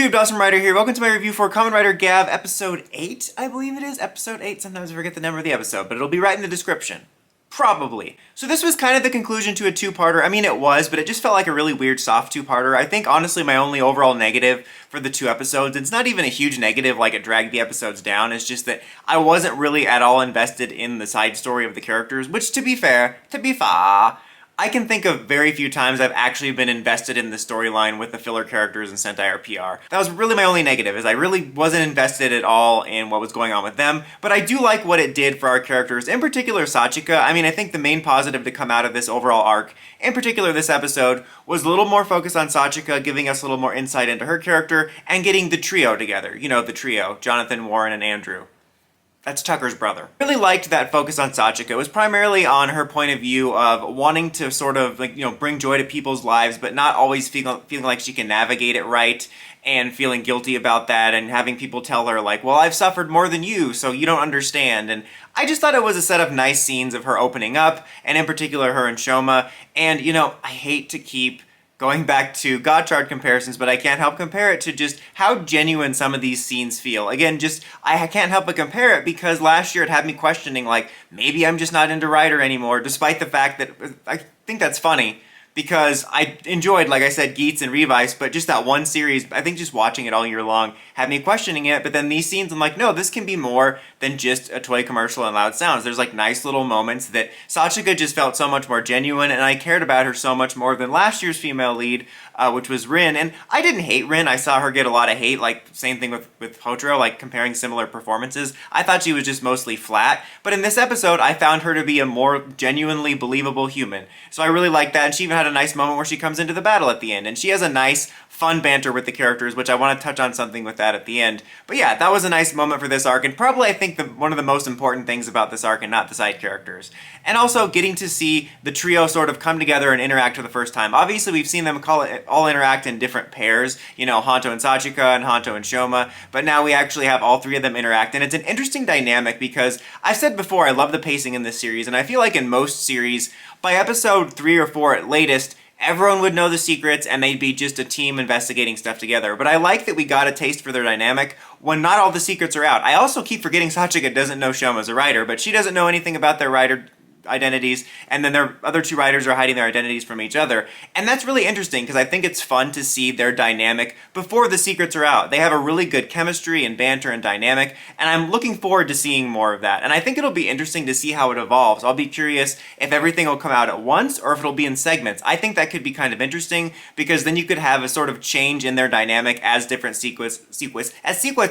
YouTube, Dawson Rider here. Welcome to my review for Kamen Rider Gavv Episode 8, I believe it is. Episode 8, sometimes I forget the number of the episode, but it'll be right in the description. Probably. So this was kind of the conclusion to a two-parter. I mean, it was, but it just felt like a really weird soft two-parter. I think, honestly, my only overall negative for the two episodes, it's not even a huge negative like it dragged the episodes down, it's just that I wasn't really at all invested in the side story of the characters, which, to be fair, I can think of very few times I've actually been invested in the storyline with the filler characters in Sentai or PR. That was really my only negative, is I really wasn't invested at all in what was going on with them, but I do like what it did for our characters, in particular Sachika. I mean, I think the main positive to come out of this overall arc, in particular this episode, was a little more focus on Sachika, giving us a little more insight into her character, and getting the trio together. You know, the trio, Jonathan, Warren, and Andrew. That's Tucker's brother. I really liked that focus on Sachika. It was primarily on her point of view of wanting to sort of, bring joy to people's lives, but not always feeling like she can navigate it right, and feeling guilty about that, and having people tell her, like, well, I've suffered more than you, so you don't understand. And I just thought it was a set of nice scenes of her opening up, and in particular her and Shoma. And, I hate to keep going back to Gotchard comparisons, but I can't help compare it to just how genuine some of these scenes feel. Again, I can't help but compare it because last year it had me questioning, like, maybe I'm just not into Rider anymore, despite the fact that I think that's funny. Because I enjoyed, like I said, Geats and Revice, but just that one series, I think just watching it all year long had me questioning it. But then these scenes, I'm like, no, this can be more than just a toy commercial and loud sounds. There's like nice little moments that Sachika just felt so much more genuine, and I cared about her so much more than last year's female lead, which was Rin. And I didn't hate Rin. I saw her get a lot of hate, like same thing with Hotaro, like comparing similar performances. I thought she was just mostly flat. But in this episode, I found her to be a more genuinely believable human. So I really liked that, and she even had a nice moment where she comes into the battle at the end, and she has a nice, fun banter with the characters, which I want to touch on something with that at the end. But yeah, that was a nice moment for this arc, and probably I think one of the most important things about this arc, and not the side characters. And also getting to see the trio sort of come together and interact for the first time. Obviously, we've seen them all interact in different pairs, Hanto and Sachika and Hanto and Shoma, but now we actually have all three of them interact, and it's an interesting dynamic because I've said before I love the pacing in this series, and I feel like in most series, by episode 3 or 4 at latest, everyone would know the secrets and they'd be just a team investigating stuff together. But I like that we got a taste for their dynamic when not all the secrets are out. I also keep forgetting Sachika doesn't know Shoma's a writer, but she doesn't know anything about their writer identities, and then their other two writers are hiding their identities from each other. And that's really interesting because I think it's fun to see their dynamic before the secrets are out. They have a really good chemistry and banter and dynamic, and I'm looking forward to seeing more of that. And I think it'll be interesting to see how it evolves. I'll be curious if everything will come out at once or if it'll be in segments. I think that could be kind of interesting because then you could have a sort of change in their dynamic as different sequence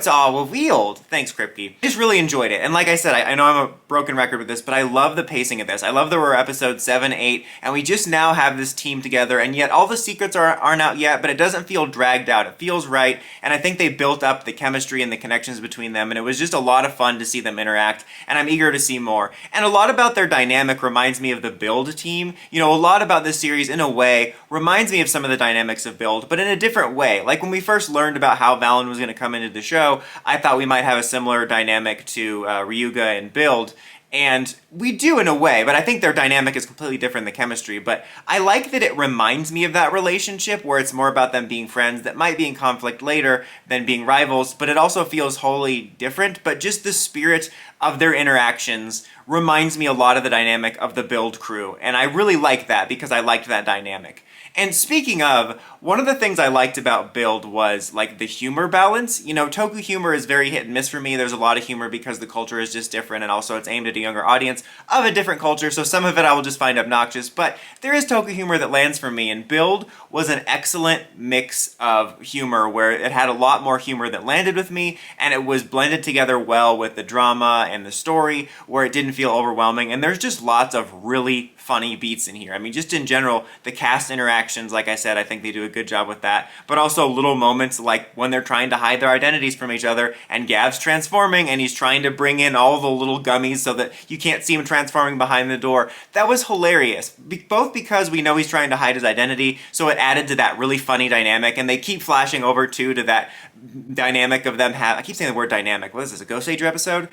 are revealed. Thanks, Kripke. I just really enjoyed it. And like I said, I know I'm a broken record with this, but I love the pacing of this. I love that we're episodes 7, 8, and we just now have this team together, and yet all the secrets aren't out yet, but it doesn't feel dragged out. It feels right, and I think they built up the chemistry and the connections between them, and it was just a lot of fun to see them interact, and I'm eager to see more. And a lot about their dynamic reminds me of the Build team. A lot about this series, in a way, reminds me of some of the dynamics of Build, but in a different way. Like when we first learned about how Valen was going to come into the show, I thought we might have a similar dynamic to Ryuga and Build, and we do in a way, but I think their dynamic is completely different, the chemistry. But I like that it reminds me of that relationship where it's more about them being friends that might be in conflict later than being rivals, but it also feels wholly different. But just the spirit of their interactions reminds me a lot of the dynamic of the Build crew, and I really like that because I liked that dynamic. And speaking of, one of the things I liked about Build was, like, the humor balance. Toku humor is very hit and miss for me. There's a lot of humor because the culture is just different, and also it's aimed at a younger audience of a different culture, so some of it I will just find obnoxious, but there is Toku humor that lands for me, and Build was an excellent mix of humor where it had a lot more humor that landed with me, and it was blended together well with the drama and the story, where it didn't feel overwhelming, and there's just lots of really funny beats in here. I mean, just in general, the cast interactions, like I said, I think they do a good job with that, but also little moments like when they're trying to hide their identities from each other, and Gav's transforming, and he's trying to bring in all the little gummies so that you can't see him transforming behind the door. That was hilarious, both because we know he's trying to hide his identity, so it added to that really funny dynamic, and they keep flashing over, too, to that dynamic of them I keep saying the word dynamic. What is this, a Ghost Ager episode?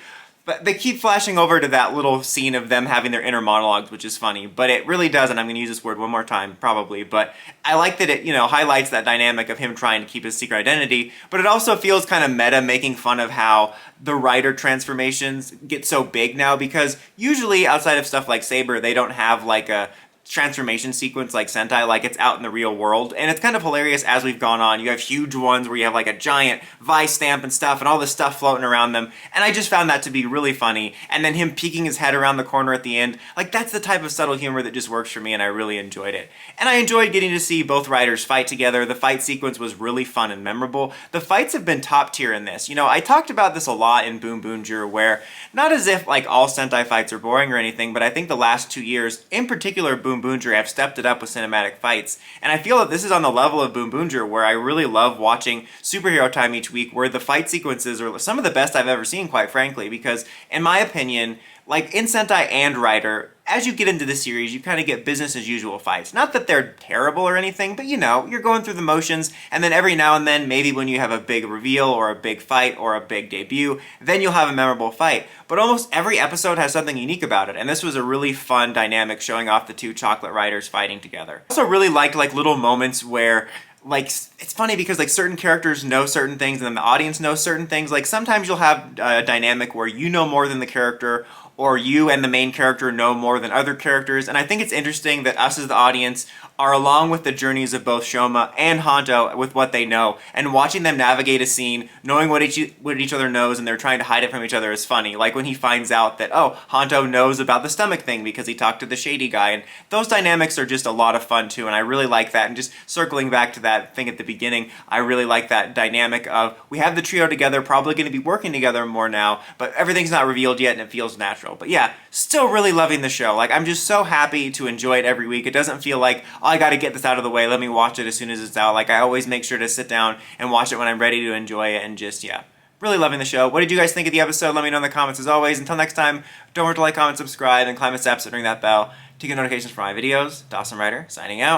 But they keep flashing over to that little scene of them having their inner monologues, which is funny. But it really does, and I'm going to use this word one more time, probably. But I like that it, highlights that dynamic of him trying to keep his secret identity. But it also feels kind of meta, making fun of how the Rider transformations get so big now. Because usually, outside of stuff like Saber, they don't have like a transformation sequence like Sentai, like it's out in the real world. And it's kind of hilarious as we've gone on. You have huge ones where you have like a giant vice stamp and stuff and all this stuff floating around them. And I just found that to be really funny. And then him peeking his head around the corner at the end, like that's the type of subtle humor that just works for me, and I really enjoyed it. And I enjoyed getting to see both Riders fight together. The fight sequence was really fun and memorable. The fights have been top tier in this. I talked about this a lot in Boom Boonjur, where not as if like all Sentai fights are boring or anything, but I think the last 2 years, in particular Boom Boonjur, have stepped it up with cinematic fights. And I feel that this is on the level of Boom Boonjur, where I really love watching Superhero Time each week, where the fight sequences are some of the best I've ever seen, quite frankly, because in my opinion, like in Sentai and Rider, as you get into the series, you kind of get business as usual fights. Not that they're terrible or anything, but you're going through the motions, and then every now and then, maybe when you have a big reveal or a big fight or a big debut, then you'll have a memorable fight. But almost every episode has something unique about it, and this was a really fun dynamic showing off the two Chocolate Riders fighting together. I also really liked like little moments where it's funny because like certain characters know certain things and then the audience knows certain things. Like sometimes you'll have a dynamic where you know more than the character, or you and the main character know more than other characters, and I think it's interesting that us as the audience are along with the journeys of both Shoma and Honto with what they know, and watching them navigate a scene, knowing what each other knows, and they're trying to hide it from each other is funny. Like when he finds out that, oh, Honto knows about the stomach thing because he talked to the shady guy, and those dynamics are just a lot of fun too, and I really like that. And just circling back to that thing at the beginning, I really like that dynamic of we have the trio together, probably going to be working together more now, but everything's not revealed yet and it feels natural. But yeah, still really loving the show. Like I'm just so happy to enjoy it every week. It doesn't feel like, oh, I gotta get this out of the way, let me watch it as soon as it's out. Like I always make sure to sit down and watch it when I'm ready to enjoy it, and just, yeah, really loving the show. What did you guys think of the episode? Let me know in the comments as always. Until next time, don't forget to like, comment, subscribe, and climb the steps and ring that bell to get notifications for my videos. Dawson Rider, signing out.